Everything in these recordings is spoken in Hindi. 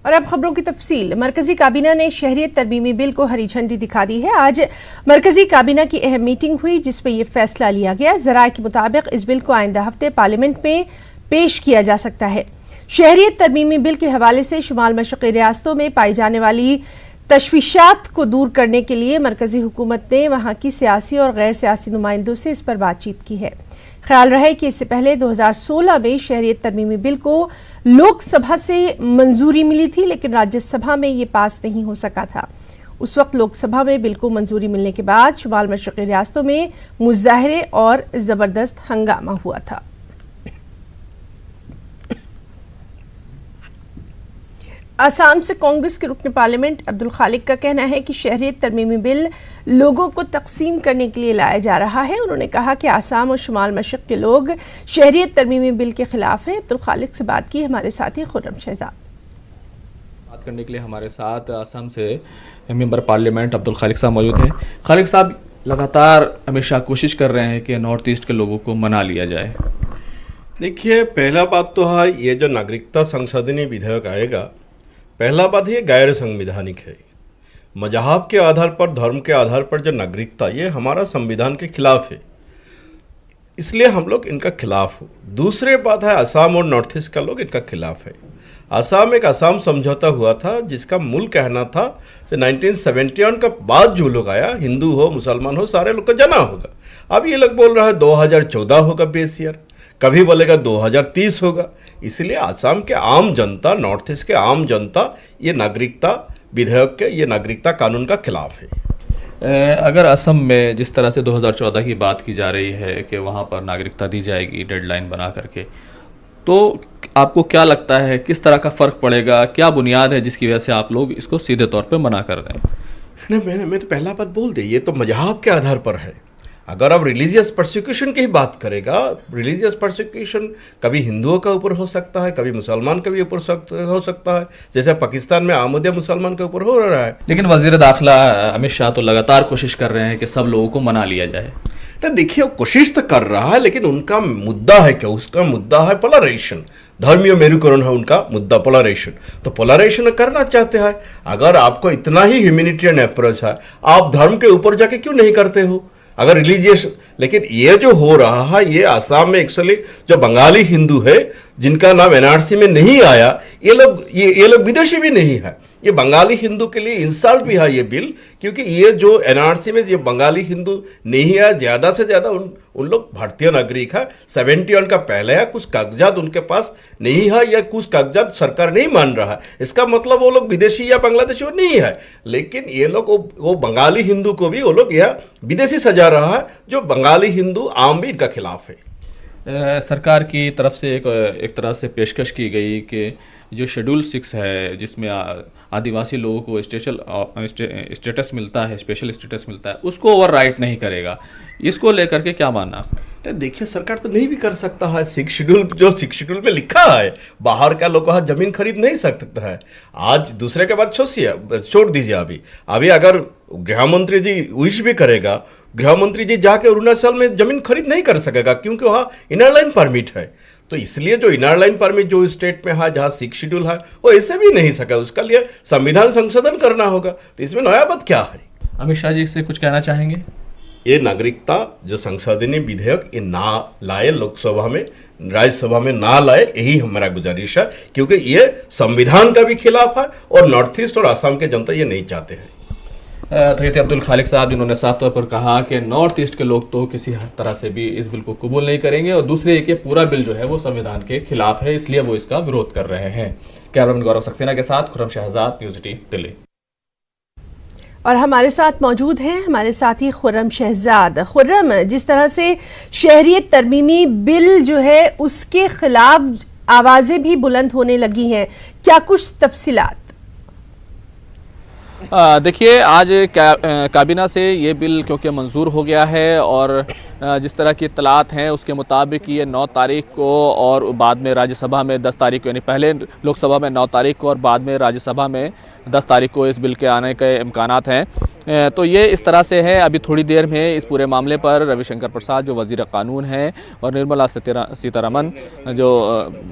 और अब खबरों की तफसील। मरकजी काबीना ने शहरियत तरमीमी बिल को हरी झंडी दिखा दी है। आज मरकजी काबीना की अहम मीटिंग हुई जिसमें यह फैसला लिया गया। ज़राए के मुताबिक इस बिल को आइंदा हफ्ते पार्लियामेंट में पेश किया जा सकता है। शहरियत तरमीमी बिल के हवाले से शुमाल मशरक़ी रियासतों में पाई जाने वाली तशवीशात को दूर करने के लिए मरकजी हुकूमत ने वहाँ की सियासी और गैर सियासी नुमाइंदों से इस पर बातचीत की है। ख्याल रहे कि इससे पहले 2016 में शहरियत तरमीमी बिल को लोकसभा से मंजूरी मिली थी, लेकिन राज्यसभा में ये पास नहीं हो सका था। उस वक्त लोकसभा में बिल को मंजूरी मिलने के बाद शुमाल मशरक़ी रियासतों में मुजाहरे और ज़बरदस्त हंगामा हुआ था। असम से कांग्रेस के रुकन पार्लियामेंट अब्दुल खालिक का कहना है कि शहरियत तरमीमी बिल लोगों को तकसीम करने के लिए लाया जा रहा है। उन्होंने कहा कि असम और शुमाल मशरक़ के लोग शहरियत तरमीमी बिल के खिलाफ हैं। अब्दुल खालिक से बात की हमारे साथी खुर्रम शहजाद। बात करने के लिए हमारे साथ असम से मेंबर पार्लियामेंट अब्दुल खालिक साहब मौजूद हैं। खालिक साहब, लगातार हमेशा कोशिश कर रहे हैं कि नॉर्थ ईस्ट के लोगों को मना लिया जाए। देखिए, पहला बात तो है ये जो नागरिकता संशोधनी विधेयक आएगा, पहला बात ये गैर संवैधानिक है। मजहब के आधार पर, धर्म के आधार पर जो नागरिकता, ये हमारा संविधान के खिलाफ है, इसलिए हम लोग इनका खिलाफ हो। दूसरी बात है असम और नॉर्थ ईस्ट का लोग इनका खिलाफ है। असम एक असम समझौता हुआ था जिसका मूल कहना था कि 1971 के बाद जो लोग आया, हिंदू हो मुसलमान हो, सारे लोग को जाना होगा। अब ये लोग बोल रहा है 2014 होगा बेस ईयर, कभी बोलेगा 2030 होगा। इसलिए असम के आम जनता, नॉर्थ ईस्ट के आम जनता ये नागरिकता विधेयक के, ये नागरिकता कानून का खिलाफ है। अगर असम में जिस तरह से 2014 की बात की जा रही है कि वहाँ पर नागरिकता दी जाएगी डेडलाइन बना करके, तो आपको क्या लगता है किस तरह का फ़र्क पड़ेगा? क्या बुनियाद है जिसकी वजह से आप लोग इसको सीधे तौर पर मना कर रहे हैं? नहीं, मैं तो पहला बात बोल दे, ये तो मजहब के आधार पर है। अगर आप रिलीजियस प्रोसिक्यूशन की ही बात करेगा, रिलीजियस प्रोसिक्यूशन कभी हिंदुओं का ऊपर हो सकता है, कभी मुसलमान के भी ऊपर हो सकता है, जैसे पाकिस्तान में आमदिया मुसलमान के ऊपर हो रहा है। लेकिन वज़ीर दाखिला अमित शाह तो लगातार कोशिश कर रहे हैं कि सब लोगों को मना लिया जाए। तो देखिए, कोशिश तो कर रहा है, लेकिन उनका मुद्दा है क्या? उसका मुद्दा है पोलराइजेशन, धर्मीय मेरुकरण है उनका मुद्दा, पोलराइजेशन। तो पोलराइजेशन करना चाहते हैं। अगर आपको इतना ही ह्यूमैनिटेरियन अप्रोच है, आप धर्म के ऊपर जाके क्यों नहीं करते हो? अगर रिलीजियस, लेकिन ये जो हो रहा है, ये आसाम में एक्चुअली जो बंगाली हिंदू है जिनका नाम एनआरसी में नहीं आया, ये लोग विदेशी भी नहीं है। ये बंगाली हिंदू के लिए इंसल्ट भी है ये बिल, क्योंकि ये जो एनआरसी में ये बंगाली हिंदू नहीं है, ज़्यादा से ज़्यादा उन लोग भारतीय नागरिक है। 71 का पहले है, कुछ कागजात उनके पास नहीं है या कुछ कागजात सरकार नहीं मान रहा है। इसका मतलब वो लोग विदेशी या बांग्लादेशी नहीं है, लेकिन ये लोग वो बंगाली हिंदू को भी वो लोग यह विदेशी सजा रहा है, जो बंगाली हिंदू आम भी इनका खिलाफ है। सरकार की तरफ से एक तरह से पेशकश की गई कि जो शेड्यूल 6 है, जिसमें आदिवासी लोगों को स्टेटस मिलता है, स्पेशल स्टेटस मिलता है, उसको ओवरराइट नहीं करेगा। इसको लेकर के क्या मानना? देखिए, सरकार तो नहीं भी कर सकता है। 6 शेड्यूल में लिखा है, बाहर का लोग वहाँ जमीन खरीद नहीं सकता है। आज दूसरे के बाद छोड़ दीजिए। अभी अगर गृह मंत्री जी विश भी करेगा, गृह मंत्री जी जाके अरुणाचल में जमीन खरीद नहीं कर सकेगा, क्योंकि वहाँ इनर लाइन परमिट है। तो इसलिए जो इनर लाइन परमिट जो स्टेट में है, जहाँ 6 शेड्यूल है, वो ऐसे भी नहीं सका, उसका लिए संविधान संशोधन करना होगा। तो इसमें नया बात क्या है? अमित शाह जी से कुछ कहना चाहेंगे? ये नागरिकता जो संशोधनी विधेयक ये ना लाए, लोकसभा में, राज्यसभा में ना लाए, यही हमारा गुजारिश है, क्योंकि ये संविधान का भी खिलाफ है और नॉर्थ ईस्ट और असम के जनता ये नहीं चाहते हैं। तो ये थे अब्दुल खालिक साहब, जिन्होंने साफ तौर पर कहा कि नॉर्थ ईस्ट के लोग तो किसी तरह से भी इस बिल को कबूल नहीं करेंगे, और दूसरे ये कि पूरा बिल जो है वो संविधान के खिलाफ है, इसलिए वो इसका विरोध कर रहे हैं। कैमरामैन गौरव सक्सेना के साथ खुर्रम शहजाद, न्यूज़ 18 दिल्ली। और हमारे साथ मौजूद हैं हमारे साथी खुर्रम शहजाद। खुर्रम, जिस तरह से शहरियत तरमीमी बिल जो है उसके खिलाफ आवाज़ें भी बुलंद होने लगी हैं, क्या कुछ तफसीलात? देखिए, आज काबीना से ये बिल क्योंकि मंजूर हो गया है और जिस तरह की इत्तलात हैं उसके मुताबिक ये 9 तारीख को और बाद में राज्यसभा में 10 तारीख को, यानी पहले लोकसभा में 9 तारीख को और बाद में राज्यसभा में 10 तारीख को इस बिल के आने के इम्कानात हैं। तो ये इस तरह से है। अभी थोड़ी देर में इस पूरे मामले पर रविशंकर प्रसाद जो वज़ीर क़ानून हैं और निर्मला सीतारमन जो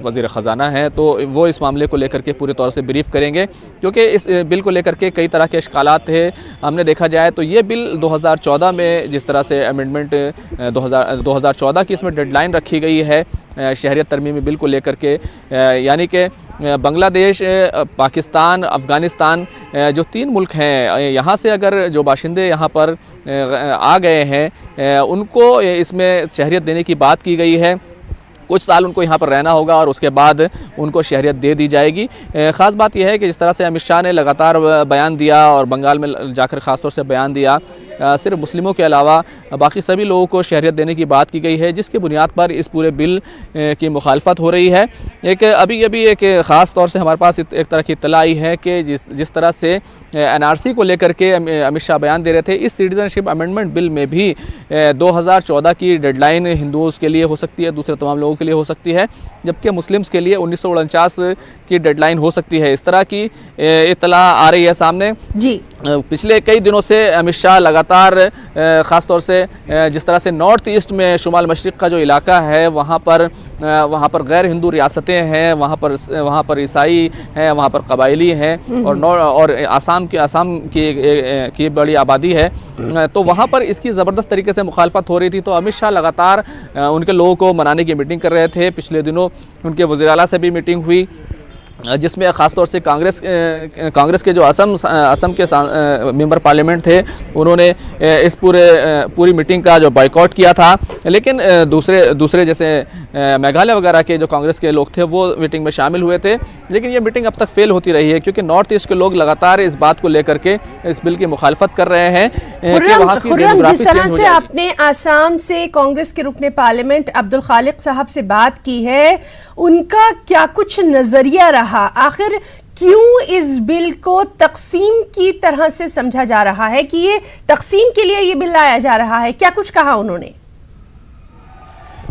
वज़ीर ख़जाना हैं, तो वो इस मामले को लेकर के पूरे तौर से ब्रीफ़ करेंगे, क्योंकि इस बिल को लेकर के कई तरह के इश्कालात थे। हमने देखा जाए तो ये बिल 2014 में जिस तरह से अमेंडमेंट 2014 की इसमें डेडलाइन रखी गई है शहरियत तरमीमी बिल को लेकर के, यानी कि बांग्लादेश, पाकिस्तान, अफ़गानिस्तान जो 3 मुल्क हैं, यहाँ से अगर जो बाशिंदे यहाँ पर आ गए हैं उनको इसमें शहरियत देने की बात की गई है। कुछ साल उनको यहाँ पर रहना होगा और उसके बाद उनको शहरियत दे दी जाएगी। ख़ास बात यह है कि जिस तरह से अमित शाह ने लगातार बयान दिया और बंगाल में जाकर ख़ास तौर से बयान दिया, सिर्फ मुस्लिमों के अलावा बाकी सभी लोगों को शहरियत देने की बात की गई है, जिसकी बुनियाद पर इस पूरे बिल की मुखालफत हो रही है। अभी एक ख़ास तौर से हमारे पास एक तरह की इत्तला आई है कि जिस तरह से NRC को लेकर के अमित शाह बयान दे रहे थे, इस सिटीज़नशिप अमेंडमेंट बिल में भी 2014 की डेडलाइन हिंदुओं के लिए हो सकती है, दूसरे तमाम लोगों के लिए हो सकती है, जबकि मुस्लिम्स के लिए 1949 की डेडलाइन हो सकती है। इस तरह की इत्तला आ रही है सामने जी। पिछले कई दिनों से अमित शाह लगातार ख़ास तौर से जिस तरह से नॉर्थ ईस्ट में शुमाल मशरिक़ का जो इलाका है वहाँ पर गैर हिंदू रियासतें हैं, वहाँ पर ईसाई हैं, वहाँ पर कबायली हैं और आसाम की बड़ी आबादी है, तो वहाँ पर इसकी ज़बरदस्त तरीके से मुखालफत हो रही थी। तो अमित शाह लगातार उनके लोगों को मनाने की मीटिंग कर रहे थे। पिछले दिनों उनके वज़ीर आला से भी मीटिंग हुई, जिसमें ख़ास तौर से कांग्रेस के जो असम के मेंबर पार्लियामेंट थे, उन्होंने इस पूरी मीटिंग का जो बाइकआउट किया था। लेकिन दूसरे जैसे मेघालय वगैरह के जो कांग्रेस के लोग थे वो मीटिंग में शामिल हुए थे, लेकिन ये मीटिंग अब तक फेल होती रही है, क्योंकि नॉर्थ ईस्ट के लोग लगातार इस बात को लेकर के इस बिल की मुखालफत कर रहे हैं कि वहाँ की डेमोग्राफी जिस तरह से आपने आसाम से कांग्रेस के रुकने पार्लियामेंट अब्दुल खालिक साहब से बात की है, उनका क्या कुछ नजरिया रहा? आखिर क्यों इस बिल को तकसीम की तरह से समझा जा रहा है कि ये तकसीम के लिए ये बिल लाया जा रहा है? क्या कुछ कहा उन्होंने?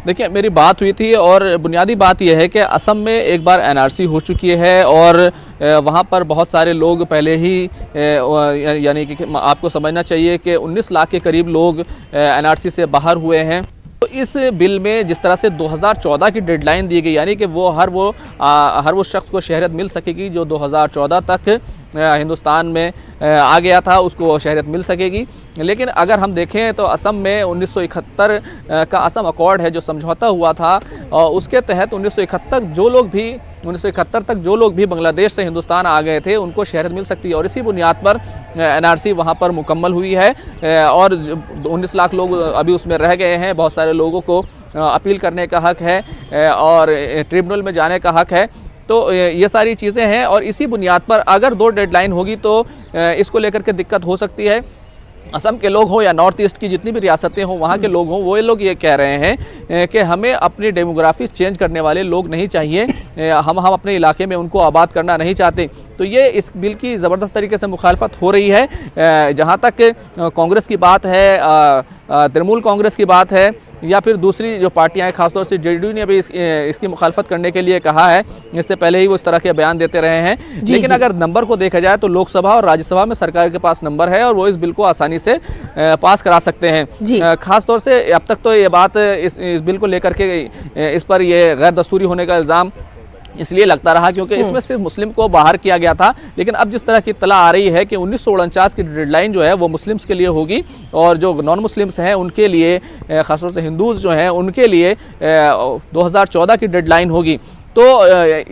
देखिए, मेरी बात हुई थी और बुनियादी बात यह है कि असम में एक बार NRC हो चुकी है और वहाँ पर बहुत सारे लोग पहले ही यानी कि आपको समझना चाहिए कि 19 लाख के करीब लोग NRC से बाहर हुए हैं। तो इस बिल में जिस तरह से 2014 की डेडलाइन दी गई, यानी कि हर वो शख्स को शहरियत मिल सकेगी जो 2014 तक हिंदुस्तान में आ गया था, उसको शहरियत मिल सकेगी। लेकिन अगर हम देखें तो असम में 1971 का असम अकॉर्ड है जो समझौता हुआ था, और उसके तहत 1971 तक जो लोग भी बांग्लादेश से हिंदुस्तान आ गए थे उनको शहरियत मिल सकती है, और इसी बुनियाद पर NRC वहाँ पर मुकम्मल हुई है और 19 लाख लोग अभी उसमें रह गए हैं। बहुत सारे लोगों को अपील करने का हक है और ट्रिब्यूनल में जाने का हक है। तो ये सारी चीज़ें हैं और इसी बुनियाद पर अगर 2 डेडलाइन होगी तो इसको लेकर के दिक्कत हो सकती है। असम के लोग हों या नॉर्थ ईस्ट की जितनी भी रियासतें हों, वहाँ के लोग हों, वो लोग ये कह रहे हैं कि हमें अपनी डेमोग्राफी चेंज करने वाले लोग नहीं चाहिए, हम अपने इलाके में उनको आबाद करना नहीं चाहते। तो ये इस बिल की ज़बरदस्त तरीके से मुखालफत हो रही है। जहाँ तक कांग्रेस की बात है, तृणमूल कांग्रेस की बात है, या फिर दूसरी जो पार्टियां हैं, खासतौर से JDU ने भी इसकी मुखालफत करने के लिए कहा है। इससे पहले ही वो इस तरह के बयान देते रहे हैं। लेकिन अगर नंबर को देखा जाए तो लोकसभा और राज्यसभा में सरकार के पास नंबर है और वो इस बिल को आसानी से पास करा सकते हैं। खासतौर से अब तक तो ये बात इस बिल को लेकर के इस पर ये गैर दस्तूरी होने का इल्ज़ाम इसलिए लगता रहा क्योंकि इसमें सिर्फ मुस्लिम को बाहर किया गया था। लेकिन अब जिस तरह की इत्तला आ रही है कि 1949 की डेडलाइन जो है वो मुस्लिम्स के लिए होगी और जो नॉन मुस्लिम्स हैं उनके लिए, खासतौर से हिंदूज़ जो हैं उनके लिए 2014 की डेडलाइन होगी। तो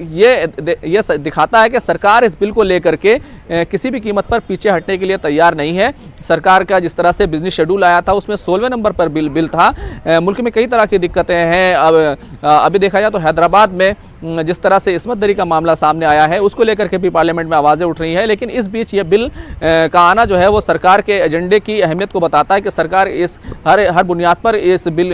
ये दिखाता है कि सरकार इस बिल को लेकर के किसी भी कीमत पर पीछे हटने के लिए तैयार नहीं है। सरकार का जिस तरह से बिजनेस शेड्यूल आया था उसमें 16वें नंबर पर बिल था। मुल्क में कई तरह की दिक्कतें हैं। अभी देखा जाए तो हैदराबाद में जिस तरह से इस्मत दरी का मामला सामने आया है उसको लेकर के भी पार्लियामेंट में आवाज़ें उठ रही हैं। लेकिन इस बीच ये बिल का आना जो है वो सरकार के एजेंडे की अहमियत को बताता है कि सरकार इस हर बुनियाद पर इस बिल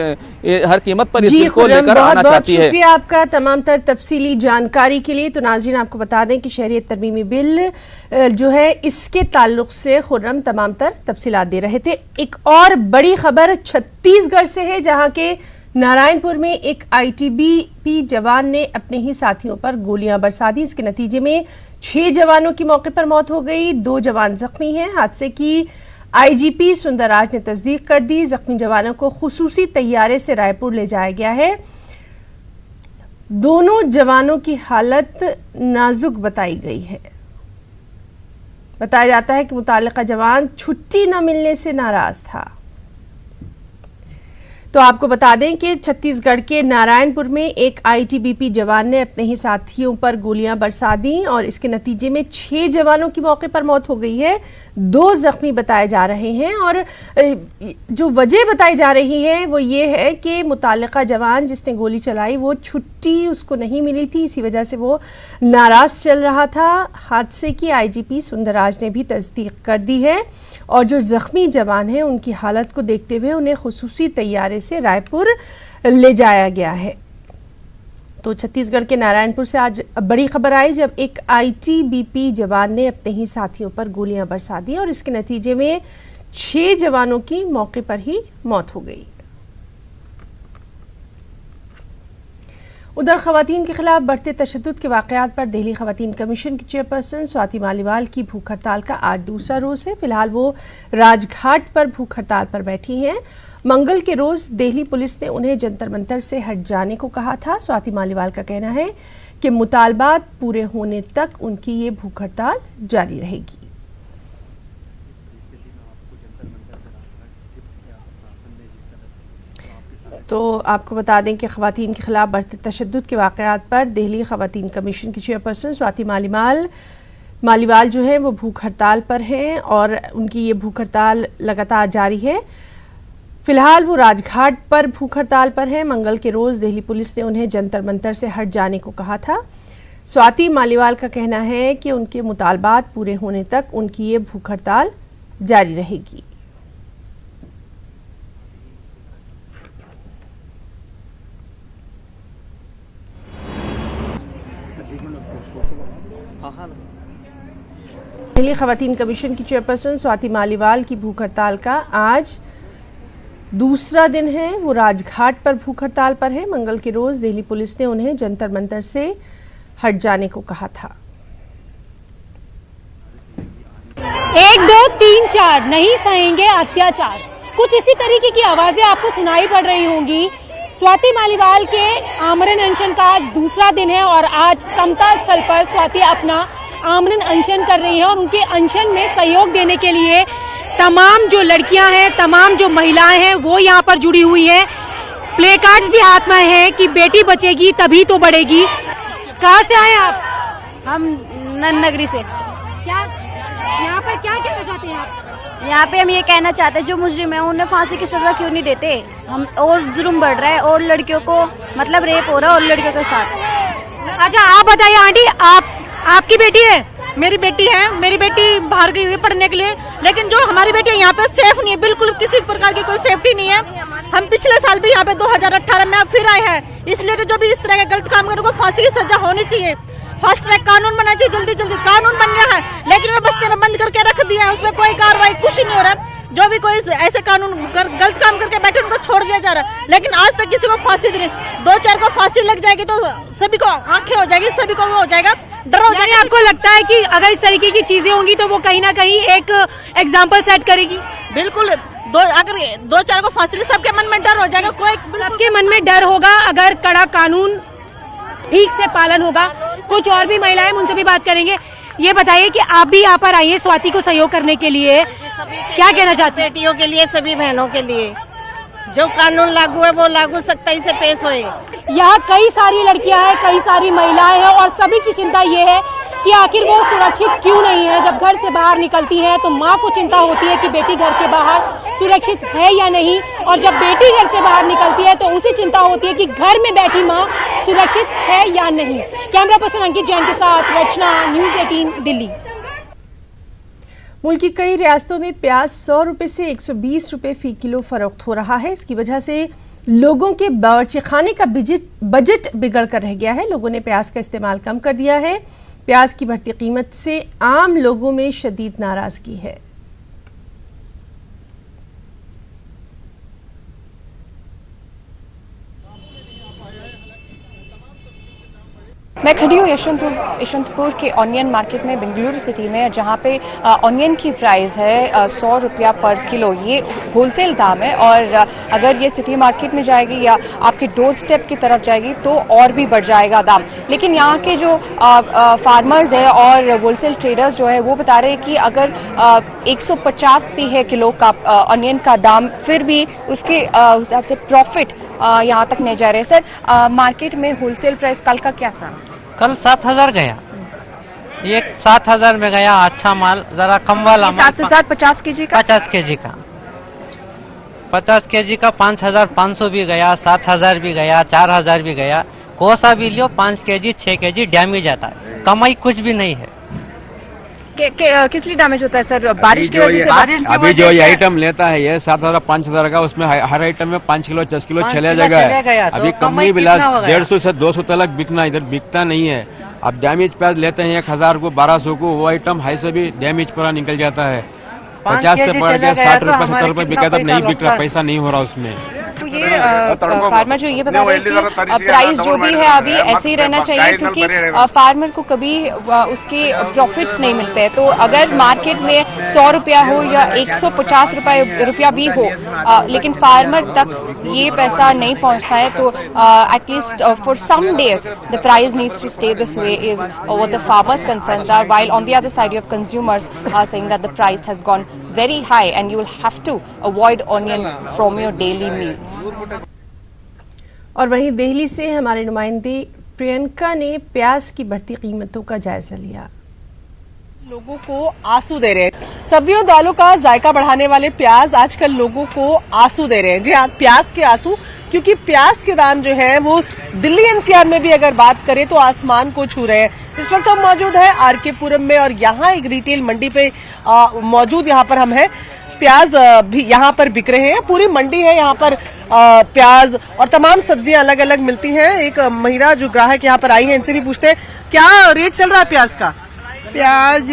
हर कीमत पर इस बिल को लेकर आना चाहती है। शुक्रिया आपका तमाम तर तफसीली जानकारी के लिए। तो नाज़रीन आपको बता दें कि शहरियत तरमीमी बिल जो है इसके ताल्लुक से खुर्रम तमाम तर तफसीलात दे रहे थे। एक और बड़ी खबर छत्तीसगढ़ से है, जहां के नारायणपुर में एक आईटीबीपी जवान ने अपने ही साथियों पर गोलियां बरसा दी। इसके नतीजे में 6 जवानों की मौके पर मौत हो गई, 2 जवान जख्मी हैं। हादसे की आईजीपी सुंदरराज ने तस्दीक कर दी। जख्मी जवानों को खुसूसी तैयारे से रायपुर ले जाया गया है। दोनों जवानों की हालत नाजुक बताई गई है। बताया जाता है कि मुताल्लिका जवान छुट्टी न मिलने से नाराज था। तो आपको बता दें कि छत्तीसगढ़ के नारायणपुर में एक आईटीबीपी जवान ने अपने ही साथियों पर गोलियां बरसा दी और इसके नतीजे में 6 जवानों की मौके पर मौत हो गई है, 2 जख्मी बताए जा रहे हैं। और जो वजह बताई जा रही है वो ये है कि मुताल्लिका जवान जिसने गोली चलाई वो छुट्टी उसको नहीं मिली थी, इसी वजह से वो नाराज चल रहा था। हादसे की आईजीपी सुंदरराज ने भी तस्दीक कर दी है और जो जख्मी जवान हैं उनकी हालत को देखते हुए उन्हें खुसूसी तैयारे से रायपुर ले जाया गया है। तो छत्तीसगढ़ के नारायणपुर से आज बड़ी खबर आई, जब एक आईटीबीपी जवान ने अपने ही साथियों पर गोलियां बरसा दी और इसके नतीजे में 6 जवानों की मौके पर ही मौत हो गई। उधर खवातीन के खिलाफ बढ़ते तशद्दुद के वाक़यात पर दिल्ली खवातीन कमीशन की चेयरपर्सन स्वाति मालीवाल की भूख हड़ताल का आज दूसरा रोज़ है। फिलहाल वो राजघाट पर भूख हड़ताल पर बैठी हैं। मंगल के रोज़ दिल्ली पुलिस ने उन्हें जंतर मंतर से हट जाने को कहा था। स्वाति मालीवाल का कहना है कि मुतालबात पूरे होने तक उनकी ये भूख हड़ताल जारी रहेगी। तो आपको बता दें कि ख़वातीन के ख़िलाफ़ बढ़ते तशद्दुद के वाक़यात पर दिल्ली ख़वातीन कमीशन की चेयरपर्सन स्वाति मालीवाल जो है वो भूख हड़ताल पर हैं और उनकी ये भूख हड़ताल लगातार जारी है। फ़िलहाल वो राजघाट पर भूख हड़ताल पर हैं। मंगल के रोज़ दिल्ली पुलिस ने उन्हें जंतर मंतर से हट जाने को कहा था। स्वाति मालीवाल का कहना है कि उनके मुतालबात पूरे होने तक उनकी ये भूख हड़ताल जारी रहेगी। दिल्ली ख़वातीन कमीशन की चेयरपर्सन स्वाति मालीवाल की भूख हड़ताल का आज दूसरा दिन है। वो राजघाट पर भूख हड़ताल पर है। मंगल के रोज़ दिल्ली पुलिस ने उन्हें जंतर मंतर से हट जाने को कहा था। 1 2 3 4 नहीं सहेंगे अत्याचार, कुछ इसी तरीके की आवाजें आपको सुनाई पड़ रही होंगी। स्वाति मालीवाल के आमरण अनशन का आज दूसरा दिन है और आज समता स्थल पर स्वाति अपना आमरण अनशन कर रही है और उनके अनशन में सहयोग देने के लिए तमाम जो लड़कियां हैं, तमाम जो महिलाएं हैं वो यहाँ पर जुड़ी हुई है। प्ले कार्ड्स भी हाथ में है कि बेटी बचेगी तभी तो बढ़ेगी। कहाँ से आए आप? हम नन्नगरी से। क्या यहाँ पर क्या कहना चाहते हैं आप? यहाँ पे हम ये कहना चाहते हैं जो मुजरिम है उन्हें फांसी की सजा क्यों नहीं देते। हम और जुर्म बढ़ रहा है और लड़कियों को मतलब रेप हो रहा है और लड़कियों के साथ। अच्छा आप बताइए आंटी, आपकी बेटी है? मेरी बेटी है, मेरी बेटी बाहर गई हुई पढ़ने के लिए, लेकिन जो हमारी बेटी है यहाँ पे सेफ नहीं है, बिल्कुल किसी प्रकार की कोई सेफ्टी नहीं है। हम पिछले साल भी यहाँ पे 2018 में फिर आए हैं, इसलिए तो जो भी इस तरह के गलत काम करने को फांसी की सजा होनी चाहिए। फास्ट ट्रैक कानून बनना चाहिए, जल्दी जल्दी कानून बन गया है, लेकिन वो बस्ते में बंद करके रख दिया है, उसमें कोई कार्रवाई कुछ नहीं हो रहा। जो भी कोई ऐसे कानून गलत काम करके बैठे उनको छोड़ दिया जा रहा है, लेकिन आज तक किसी को फांसी दी नहीं। 2-4 को फांसी लग जाएगी तो सभी को आंखें हो जाएगी, सभी को वो हो जाएगा, डर हो जाएगा। आपको लगता है कि अगर इस तरीके की चीजें होंगी तो वो कहीं ना कहीं एक एग्जाम्पल सेट करेगी? बिल्कुल, अगर 2-4 को फांसी ली सबके मन में डर हो जाएगा, सबके मन में डर होगा अगर कड़ा कानून ठीक से पालन होगा। कुछ और भी महिलाएं, उनसे भी बात करेंगे। ये बताइए कि आप भी यहाँ पर आई हैं स्वाति को सहयोग करने के लिए, क्या कहना चाहते हैं? बेटियों के लिए, सभी बहनों के लिए जो कानून लागू है वो लागू सख्ताई से पेश होए। यहाँ कई सारी लड़कियां हैं, कई सारी महिलाएं हैं और सभी की चिंता ये है कि आखिर वो सुरक्षित क्यों नहीं है। जब घर से बाहर निकलती है तो माँ को चिंता होती है कि बेटी घर के बाहर सुरक्षित है या नहीं, और जब बेटी घर से बाहर निकलती है तो उसे चिंता होती है कि घर में बैठी माँ सुरक्षित है या नहीं। कैमरा पर्सन अंकित जैन के साथ रचना, न्यूज़ 18 दिल्ली। मुल्क की कई रियासतों में प्याज 100 रुपये से 120 रुपये फी किलो फरोख्त हो रहा है। इसकी वजह से लोगों के बावर्ची खाने का बजट बिगड़ कर रह गया है। लोगों ने प्याज का इस्तेमाल कम कर दिया है। प्याज की बढ़ती कीमत से आम लोगों में शदीद नाराजगी है। मैं खड़ी हूँ यशवंतपुर के ऑनियन मार्केट में बेंगलुरु सिटी में, जहाँ पे ऑनियन की प्राइस है 100 रुपया पर किलो। ये होलसेल दाम है, और अगर ये सिटी मार्केट में जाएगी या आपके डोर स्टेप की तरफ जाएगी तो और भी बढ़ जाएगा दाम। लेकिन यहाँ के जो फार्मर्स है और होलसेल ट्रेडर्स जो है वो बता रहे हैं कि अगर 150 भी है किलो का ऑनियन का दाम, फिर भी उसके हिसाब से प्रॉफिट यहाँ तक नहीं जा रहे। सर, मार्केट में होलसेल प्राइस कल का क्या था? कल 7,000 गया, ये 7,000 में गया अच्छा माल, जरा कम वाला माल 7,000 50 केजी का, 50 केजी का 50 केजी का 5,500 भी गया, 7,000 भी गया, 4,000 भी गया। कोसा भी लियो 5 केजी 6 केजी डैमेज आता है, कमाई कुछ भी नहीं है। किस लिए डैमेज होता है सर? बारिश की वजह से? अभी जो ये आइटम लेता है ये 7,000 5,000 का, उसमें हर आइटम में 5 किलो 10 किलो चले जाएगा। अभी कमी बिला 150 से 200 तक बिकना, इधर बिकता नहीं है। अब डैमेज प्याज लेते हैं 1,000 को 1,200 को, वो आइटम हाई से भी डैमेज पूरा निकल जाता है। 50 से बढ़ के 60 रुपए 70 रुपए बिका, तब नहीं बिक रहा, पैसा नहीं हो रहा उसमें। तो ये फार्मर जो ये बता रहे हैं कि प्राइस जो भी है अभी ऐसे ही रहना चाहिए, क्योंकि फार्मर को कभी उसके प्रॉफिट्स नहीं मिलते हैं। तो अगर मार्केट में 100 रुपया हो या 150 रुपया भी हो, लेकिन फार्मर तक ये पैसा नहीं पहुंचता है, तो at least for some days the price needs to stay this way is what the farmers concerns are, while on the other side you have consumers are saying that the price has gone very high and you will have to avoid onion from your daily meals. और वहीं दिल्ली से हमारे नुमाइंदे प्रियंका ने प्याज की बढ़ती कीमतों का जायजा लिया। लोगों को आंसू दे रहे हैं। सब्जियों दालों का जायका बढ़ाने वाले प्याज आजकल लोगों को आंसू दे रहे हैं। जी हाँ, प्याज के आंसू, क्योंकि प्याज के दाम जो है वो दिल्ली एनसीआर में भी अगर बात करें तो आसमान को छू रहे हैं। इस वक्त हम मौजूद है आरके पुरम में, और यहाँ एक रिटेल मंडी पे मौजूद यहाँ पर हम हैं। प्याज भी यहाँ पर बिक रहे हैं, पूरी मंडी है यहाँ पर। प्याज और तमाम सब्जियां अलग अलग मिलती हैं। एक महिला जो ग्राहक यहाँ पर आई है, इनसे भी पूछते हैं क्या रेट चल रहा है प्याज का। प्याज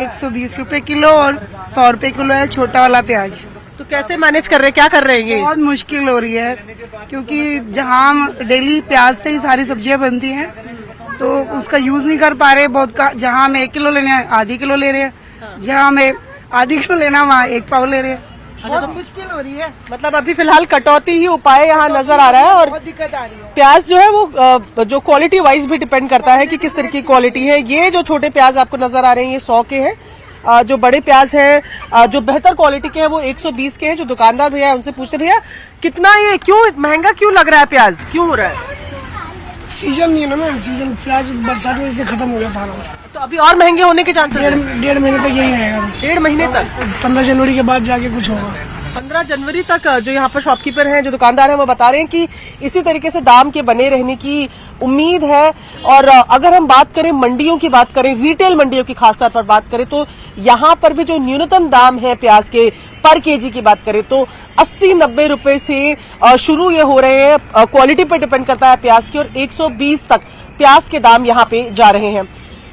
120 रुपए किलो और 100 रुपए किलो है छोटा वाला प्याज। तो कैसे मैनेज कर रहे हैं, क्या कर रहे हैं ये? बहुत मुश्किल हो रही है, क्योंकि जहाँ डेली प्याज से ही सारी सब्जियां बनती हैं तो उसका यूज नहीं कर पा रहे। बहुत जहाँ हमें 1 किलो लेना है आधी किलो ले रहे हैं, जहाँ हमें आधी किलो लेना वहाँ 1 पाव ले रहे हैं। बहुत मुश्किल हो रही है। मतलब अभी फिलहाल कटौती ही उपाय यहाँ नजर आ रहा है। और दिक्कत आ रही है। प्याज जो है वो जो क्वालिटी वाइज भी डिपेंड करता है कि किस तरह की क्वालिटी है। ये जो छोटे प्याज आपको नजर आ रहे हैं ये 100 के हैं। जो बड़े प्याज हैं जो बेहतर क्वालिटी के हैं वो 120 के हैं। जो दुकानदार भैया है उनसे पूछते भैया कितना ये क्यों महंगा क्यों लग रहा है, प्याज क्यों हो रहा है? सीजन नहीं है ना, सीजन प्याज बरसात से खत्म हो गया सारा। तो अभी और महंगे होने के चांसेस? 1.5 महीने तक यही रहेगा। 1.5 महीने तक? 15 जनवरी के बाद जाके कुछ होगा। 15 जनवरी तक जो यहाँ पर शॉपकीपर हैं, जो दुकानदार हैं, वो बता रहे हैं कि इसी तरीके से दाम के बने रहने की उम्मीद है। और अगर हम बात करें मंडियों की बात करें, रिटेल मंडियों की खासतौर पर बात करें, तो यहाँ पर भी जो न्यूनतम दाम है प्याज के पर केजी की बात करें तो 80-90 रुपए से शुरू ये हो रहे हैं। क्वालिटी पर डिपेंड करता है प्याज की, और 120 तक प्याज के दाम यहाँ पे जा रहे हैं।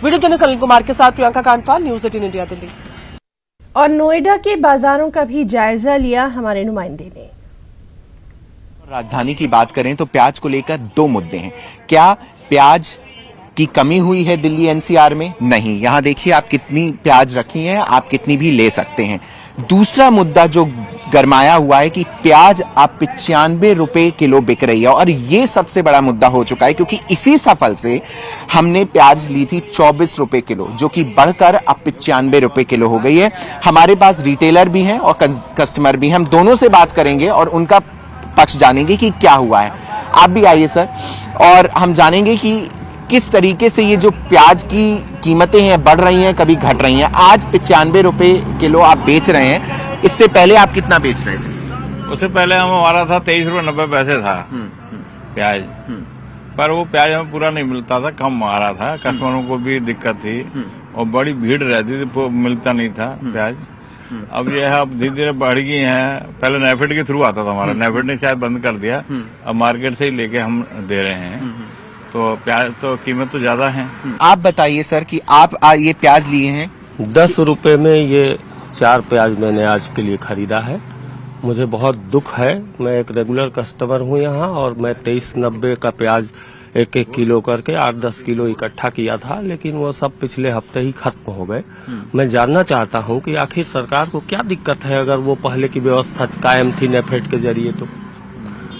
वीडियो जर्नलिस्ट अनिल कुमार के साथ प्रियंका कांडपाल, न्यूज़ 18 इंडिया, दिल्ली। और नोएडा के बाजारों का भी जायजा लिया हमारे नुमाइंदे ने। राजधानी की बात करें तो प्याज को लेकर 2 मुद्दे हैं। क्या प्याज की कमी हुई है दिल्ली एनसीआर में? नहीं, यहां देखिए आप कितनी प्याज रखी है, आप कितनी भी ले सकते हैं। दूसरा मुद्दा जो गरमाया हुआ है कि प्याज अब 95 रुपए किलो बिक रही है, और यह सबसे बड़ा मुद्दा हो चुका है, क्योंकि इसी सफल से हमने प्याज ली थी 24 रुपए किलो, जो कि बढ़कर अब 95 रुपए किलो हो गई है। हमारे पास रिटेलर भी हैं और कस्टमर भी हैं, हम दोनों से बात करेंगे और उनका पक्ष जानेंगे कि क्या हुआ है। आप भी आइए सर, और हम जानेंगे कि किस तरीके से ये जो प्याज की कीमतें हैं बढ़ रही हैं, कभी घट रही हैं। आज 95 रुपए किलो आप बेच रहे हैं, इससे पहले आप कितना बेच रहे थे? उससे पहले हमारा था 23 रुपये 90 पैसे था प्याज, पर वो प्याज हमें पूरा नहीं मिलता था, कम आ रहा था, कस्टमरों को भी दिक्कत थी और बड़ी भीड़ रहती थी, मिलता नहीं था प्याज। अब ये है, अब धीरे धीरे बढ़ गई है। पहले नेफेड के थ्रू आता था हमारा, नेफेड ने शायद बंद कर दिया, अब मार्केट से ही लेके हम दे रहे हैं, तो प्याज तो कीमत तो ज्यादा है। आप बताइए सर कि आप ये प्याज लिए हैं 10 रुपए में, ये 4 प्याज मैंने आज के लिए खरीदा है। मुझे बहुत दुख है, मैं एक रेगुलर कस्टमर हूं यहाँ, और मैं 23.90 का प्याज 1-1 किलो करके 8-10 किलो इकट्ठा किया था, लेकिन वो सब पिछले हफ्ते ही खत्म हो गए। मैं जानना चाहता हूं कि आखिर सरकार को क्या दिक्कत है, अगर वो पहले की व्यवस्था कायम थी नेफेड के जरिए, तो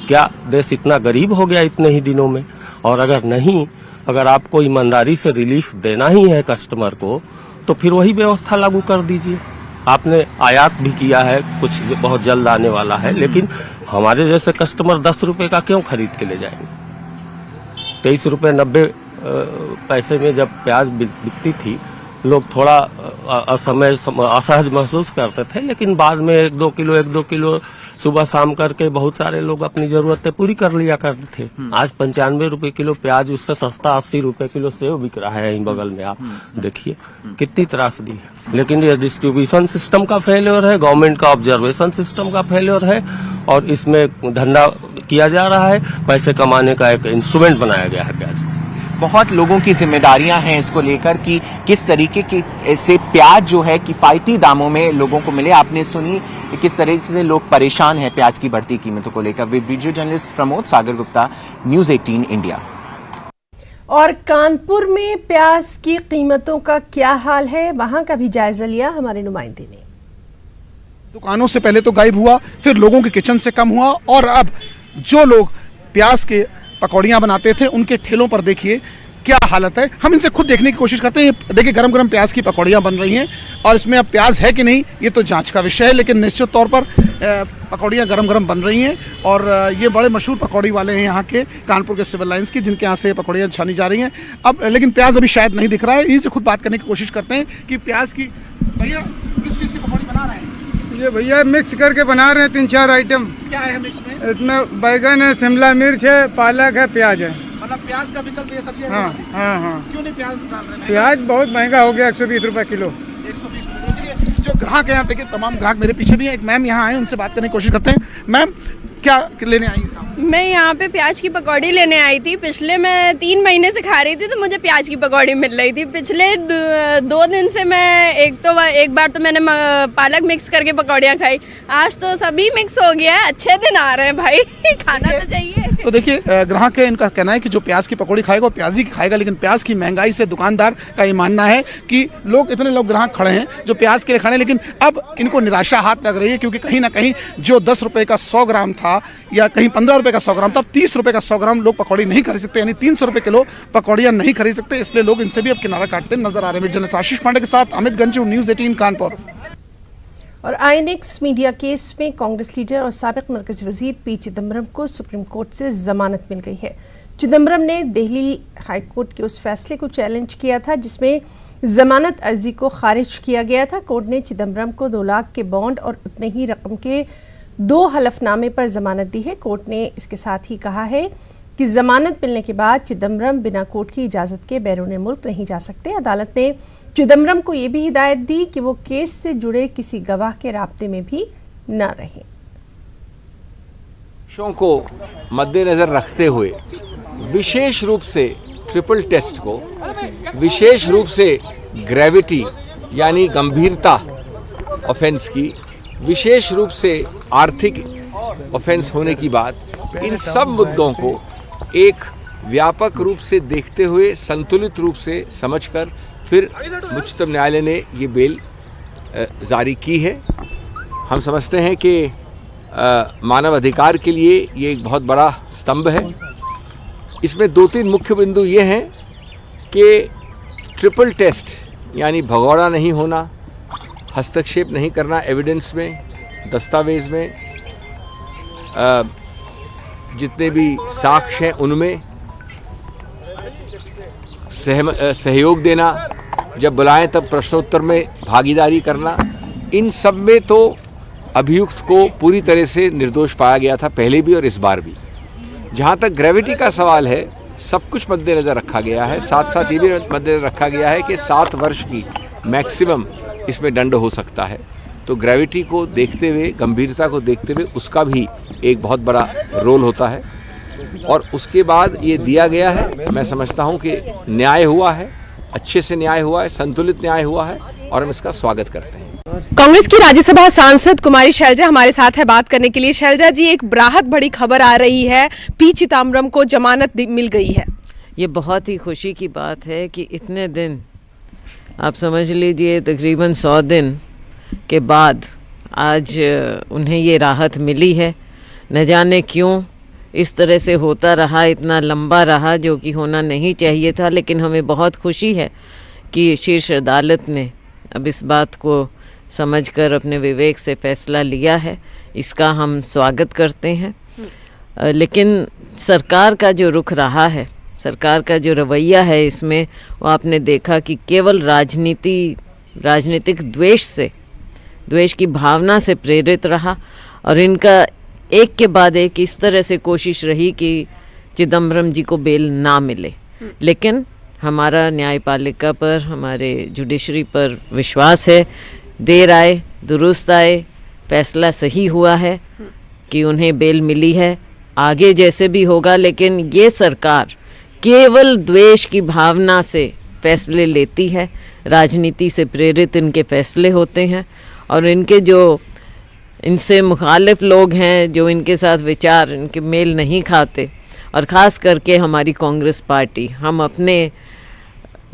क्या देश इतना गरीब हो गया इतने ही दिनों में? और अगर नहीं, अगर आपको ईमानदारी से रिलीफ देना ही है कस्टमर को, तो फिर वही व्यवस्था लागू कर दीजिए। आपने आयात भी किया है, कुछ बहुत जल्द आने वाला है, लेकिन हमारे जैसे कस्टमर 10 रुपए का क्यों खरीद के ले जाएंगे? 23 रुपये 90 पैसे में जब प्याज बिकती थी, लोग थोड़ा असहज महसूस करते थे, लेकिन बाद में 1-2 किलो सुबह शाम करके बहुत सारे लोग अपनी जरूरतें पूरी कर लिया करते थे। आज 95 रुपए किलो प्याज, उससे सस्ता 80 रुपए किलो सेव बिक रहा है यहीं बगल में। आप देखिए कितनी त्रासदी है। लेकिन ये डिस्ट्रीब्यूशन सिस्टम का फेल्योर है, गवर्नमेंट का ऑब्जर्वेशन सिस्टम का फेल्योर है, और इसमें धंधा किया जा रहा है, पैसे कमाने का एक इंस्ट्रूमेंट बनाया गया है प्याज। बहुत लोगों की जिम्मेदारियां हैं इसको लेकर कि किस तरीके की से प्याज जो है किफायती दामों में लोगों को मिले। आपने सुनी किस तरीके से लोग परेशान हैं प्याज की बढ़ती कीमतों को लेकर। वीडियो जर्नलिस्ट प्रमोद सागर गुप्ता, न्यूज़ 18 इंडिया। और कानपुर में प्याज की कीमतों का क्या हाल है, वहां का भी जायजा लिया हमारे नुमाइंदे ने। दुकानों से पहले तो गायब हुआ, फिर लोगों के किचन से कम हुआ, और अब जो लोग प्याज के पकौड़ियां बनाते थे उनके ठेलों पर देखिए क्या हालत है। हम इनसे खुद देखने की कोशिश करते हैं। देखिए गरम गरम प्याज की पकौड़ियां बन रही हैं, और इसमें अब प्याज है कि नहीं ये तो जांच का विषय है, लेकिन निश्चित तौर पर पकौड़ियां गरम गरम बन रही हैं। और ये बड़े मशहूर पकौड़ी वाले हैं यहाँ के, कानपुर के सिविल लाइंस की, जिनके यहाँ से पकौड़ियां छानी जा रही हैं। अब लेकिन प्याज अभी शायद नहीं दिख रहा है। इनसे खुद बात करने की कोशिश करते हैं कि प्याज की, भैया किस चीज़ की पकौड़ी बना रहे हैं? ये भैया मिक्स करके बना रहे हैं 3-4 आइटम। क्या है मिक्स में? इसमें बैगन है, शिमला मिर्च है, पालक है, प्याज है। मतलब प्याज का विकल्प ये सब्जी है? हाँ। क्यों नहीं प्याज डाल रहे हैं? प्याज बहुत महंगा हो गया, 120 रुपए किलो। 120 रुपए। जो ग्राहक है यहाँ, देखिए तमाम ग्राहक मेरे पीछे भी है। एक मैम यहाँ आए, उनसे बात करने की कोशिश करते हैं। मैम क्या लेने आई? मैं यहाँ पे प्याज की पकौड़ी लेने आई थी। पिछले मैं 3 महीने से खा रही थी, तो मुझे प्याज की पकौड़ी मिल रही थी। पिछले 2 दिन से मैं एक बार तो मैंने पालक मिक्स करके पकौड़ियाँ खाई। आज तो सभी मिक्स हो गया है। अच्छे दिन आ रहे हैं भाई, खाना तो चाहिए। तो देखिए ग्राहक है, इनका कहना है कि जो प्याज की पकौड़ी खाएगा वो प्याज ही खाएगा, लेकिन प्याज की महंगाई से दुकानदार का ये मानना है कि इतने लोग ग्राहक खड़े हैं जो प्याज के लिए खड़े हैं, लेकिन अब इनको निराशा हाथ लग रही है, क्योंकि कहीं ना कहीं जो 10 रुपए का 100 ग्राम था, या कहीं 15 रुपए का 100 ग्राम, तब 30 रुपए का 100 ग्राम लोग पकौड़ी नहीं खरीद सकते, यानी 300 रुपए किलो पकौड़ियां नहीं खरीद सकते। इसलिए लोग इनसे भी अब किनारा काटते नजर आ रहे हैं। जर्नलिस्ट आशीष पांडे के साथ अमित गंजू, न्यूज़ 18 कानपुर। और आईएनएक्स मीडिया केस में कांग्रेस लीडर और साबिक मरकजी वजीर पी चिदम्बरम को सुप्रीम कोर्ट से जमानत मिल गई है। चिदम्बरम ने दिल्ली हाईकोर्ट के उस फैसले को चैलेंज किया था जिसमें जमानत अर्जी को खारिज किया गया था। कोर्ट ने चिदम्बरम को 2 लाख के बॉन्ड और उतने ही रकम के 2 हलफनामे पर जमानत दी है। कोर्ट ने इसके साथ ही कहा है कि जमानत मिलने के बाद चिदम्बरम बिना कोर्ट की इजाज़त के बैरून मुल्क नहीं जा सकते। अदालत ने चिदम्बरम को ये भी हिदायत दी कि वो केस से जुड़े किसी गवाह के राब्ते में भी न रहें। को मद्देनजर रखते हुए विशेष रूप से ट्रिपल टेस्ट को, विशेष रूप से ग्रेविटी यानी गंभीरता ऑफेंस की, विशेष रूप से आर्थिक ऑफेंस होने की बात, इन सब मुद्दों को एक व्यापक रूप से देखते हुए संतुलित रूप से समझकर फिर उच्चतम न्यायालय ने ये बेल जारी की है। हम समझते हैं कि मानव अधिकार के लिए ये एक बहुत बड़ा स्तंभ है। इसमें 2-3 मुख्य बिंदु ये हैं कि ट्रिपल टेस्ट यानी भगौड़ा नहीं होना, हस्तक्षेप नहीं करना एविडेंस में, दस्तावेज में, जितने भी साक्ष्य हैं उनमें, सहयोग देना, जब बुलाएं तब प्रश्नोत्तर में भागीदारी करना, इन सब में तो अभियुक्त को पूरी तरह से निर्दोष पाया गया था पहले भी और इस बार भी। जहाँ तक ग्रेविटी का सवाल है, सब कुछ मद्देनज़र रखा गया है। साथ साथ ये भी मद्देनज़र रखा गया है कि 7 वर्ष की मैक्सिमम इसमें दंड हो सकता है। तो ग्रेविटी को देखते हुए, गंभीरता को देखते हुए उसका भी एक बहुत बड़ा रोल होता है। और उसके बाद ये दिया गया है, मैं समझता हूँ कि न्याय हुआ है, अच्छे से न्याय हुआ है, संतुलित न्याय हुआ है और हम इसका स्वागत करते हैं। कांग्रेस की राज्यसभा सांसद कुमारी शैलजा हमारे साथ है बात करने के लिए। शैलजा जी, एक राहत बड़ी खबर आ रही है, पी चिदम्बरम को जमानत मिल गई है। ये बहुत ही खुशी की बात है कि इतने दिन, आप समझ लीजिए तकरीबन 100 दिन के बाद आज उन्हें ये राहत मिली है। न जाने क्यों इस तरह से होता रहा, इतना लंबा रहा, जो कि होना नहीं चाहिए था। लेकिन हमें बहुत खुशी है कि शीर्ष अदालत ने अब इस बात को समझकर अपने विवेक से फैसला लिया है। इसका हम स्वागत करते हैं। लेकिन सरकार का जो रुख रहा है, सरकार का जो रवैया है, इसमें वो आपने देखा कि केवल राजनीतिक द्वेष की भावना से प्रेरित रहा और इनका एक के बाद एक इस तरह से कोशिश रही कि चिदम्बरम जी को बेल ना मिले। लेकिन हमारा न्यायपालिका पर, हमारे जुडिशरी पर विश्वास है। देर आए दुरुस्त आए, फैसला सही हुआ है कि उन्हें बेल मिली है। आगे जैसे भी होगा, लेकिन ये सरकार केवल द्वेष की भावना से फैसले लेती है। राजनीति से प्रेरित इनके फैसले होते हैं और इनके जो इनसे मुखालिफ लोग हैं, जो इनके साथ विचार इनके मेल नहीं खाते, और ख़ास करके हमारी कांग्रेस पार्टी, हम अपने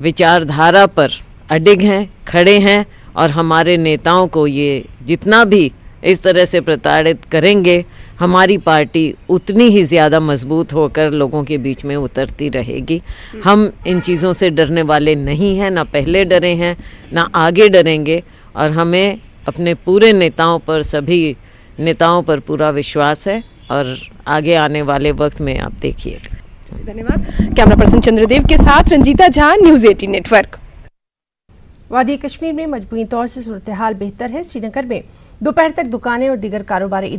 विचारधारा पर अडिग हैं, खड़े हैं और हमारे नेताओं को ये जितना भी इस तरह से प्रताड़ित करेंगे, हमारी पार्टी उतनी ही ज़्यादा मजबूत होकर लोगों के बीच में उतरती रहेगी। हम इन चीज़ों से डरने वाले नहीं हैं, ना पहले डरे हैं, ना आगे डरेंगे और हमें अपने पूरे नेताओं पर, सभी नेताओं पर पूरा विश्वास है और आगे आने वाले वक्त में आप देखिएगा। धन्यवाद। कैमरा पर्सन चंद्रदेव के साथ रंजीता झा, न्यूज़ 18 नेटवर्क। वादी कश्मीर में मजबूरी तौर से सूरत हाल बेहतर है। श्रीनगर में दोपहर तक दुकानें और दीगर कारोबारी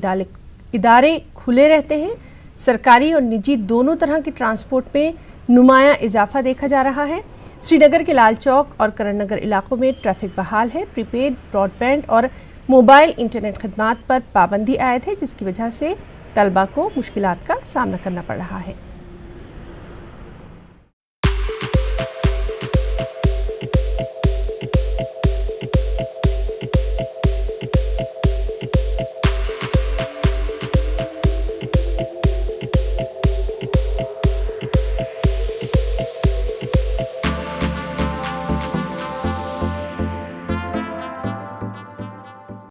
इदारे खुले रहते हैं। सरकारी और निजी दोनों तरह के ट्रांसपोर्ट में नुमाया इजाफा देखा जा रहा है। श्रीनगर के लाल चौक और करण नगर इलाकों में ट्रैफिक बहाल है। प्रीपेड, ब्रॉडबैंड और मोबाइल इंटरनेट खदमात पर पाबंदी आयद है, जिसकी वजह से तलबा को मुश्किलात का सामना करना पड़ रहा है।